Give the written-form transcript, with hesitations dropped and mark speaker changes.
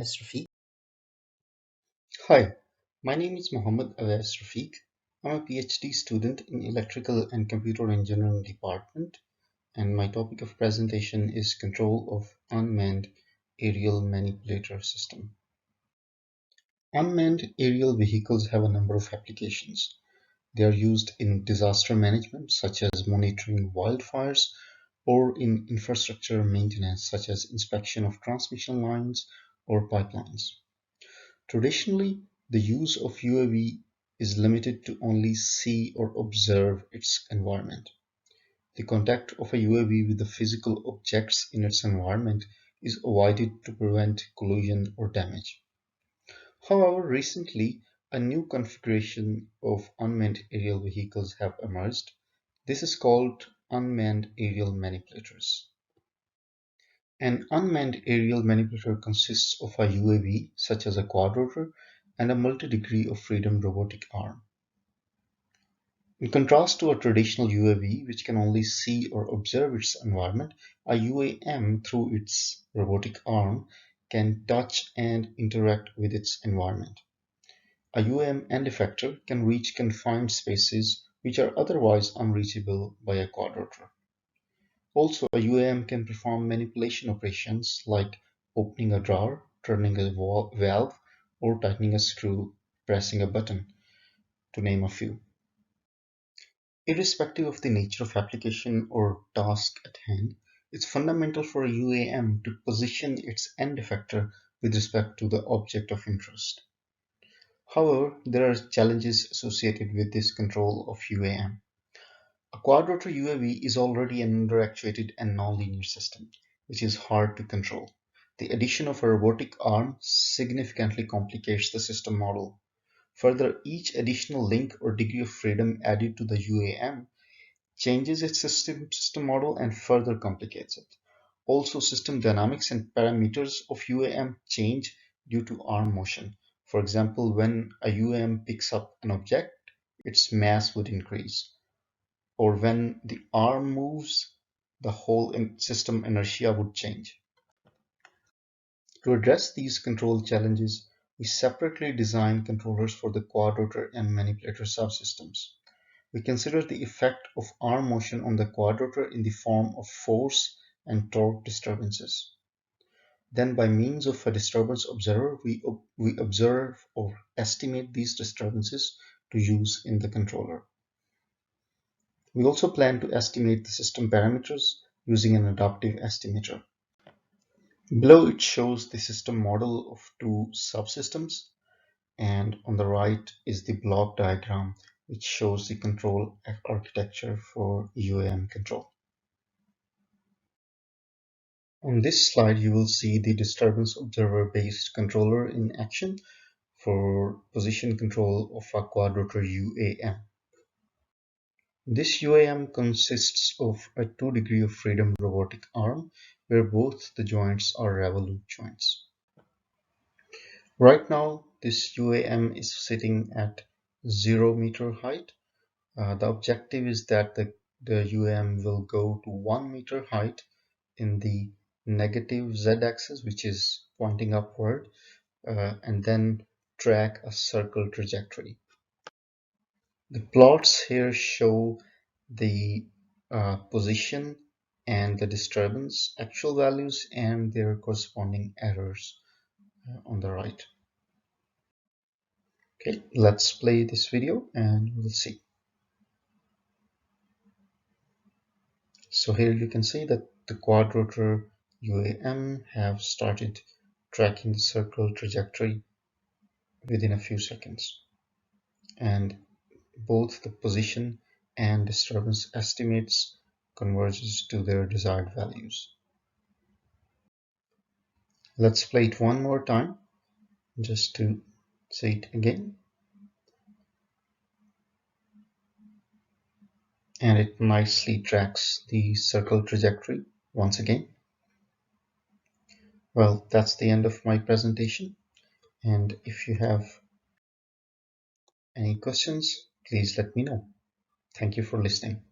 Speaker 1: Awais Rafique. Hi, my name is Awais Rafique. I'm a PhD student in Electrical and Computer Engineering department, and my topic of presentation is control of unmanned aerial manipulator system. Unmanned aerial vehicles have a number of applications. They are used in disaster management, such as monitoring wildfires, or in infrastructure maintenance, such as inspection of transmission lines or pipelines. Traditionally, the use of UAV is limited to only see or observe its environment. The contact of a UAV with the physical objects in its environment is avoided to prevent collision or damage. However, recently, a new configuration of unmanned aerial vehicles have emerged. This is called unmanned aerial manipulators. An unmanned aerial manipulator consists of a UAV, such as a quadrotor, and a multi-degree of freedom robotic arm. In contrast to a traditional UAV, which can only see or observe its environment, a UAM, through its robotic arm, can touch and interact with its environment. A UAM end-effector can reach confined spaces which are otherwise unreachable by a quadrotor. Also, a UAM can perform manipulation operations like opening a drawer, turning a valve, or tightening a screw, pressing a button, to name a few. Irrespective of the nature of application or task at hand, it's fundamental for a UAM to position its end effector with respect to the object of interest. However, there are challenges associated with this control of UAM. A quadrotor UAV is already an underactuated and nonlinear system, which is hard to control. The addition of a robotic arm significantly complicates the system model. Further, each additional link or degree of freedom added to the UAM changes its system model and further complicates it. Also, system dynamics and parameters of UAM change due to arm motion. For example, when a UAM picks up an object, its mass would increase, or when the arm moves, the whole system inertia would change. To address these control challenges, we separately design controllers for the quadrotor and manipulator subsystems. We consider the effect of arm motion on the quadrotor in the form of force and torque disturbances. Then, by means of a disturbance observer, we observe or estimate these disturbances to use in the controller. We also plan to estimate the system parameters using an adaptive estimator. Below it shows the system model of two subsystems, and on the right is the block diagram which shows the control architecture for UAM control. On this slide, you will see the disturbance observer based controller in action for position control of a quadrotor UAM. This UAM consists of a 2 degree of freedom robotic arm where both the joints are revolute joints. Right now, this UAM is sitting at 0 meter height. The objective is that the UAM will go to 1 meter height in the negative z-axis, which is pointing upward, and then track a circle trajectory. The plots here show the position and the disturbance actual values and their corresponding errors on the right. Okay, let's play this video and we'll see. So here you can see that the quadrotor UAM have started tracking the circle trajectory within a few seconds, and both the position and disturbance estimates converges to their desired values. Let's play it one more time just to see it again. And it nicely tracks the circle trajectory once again. Well, that's the end of my presentation. And if you have any questions, please let me know. Thank you for listening.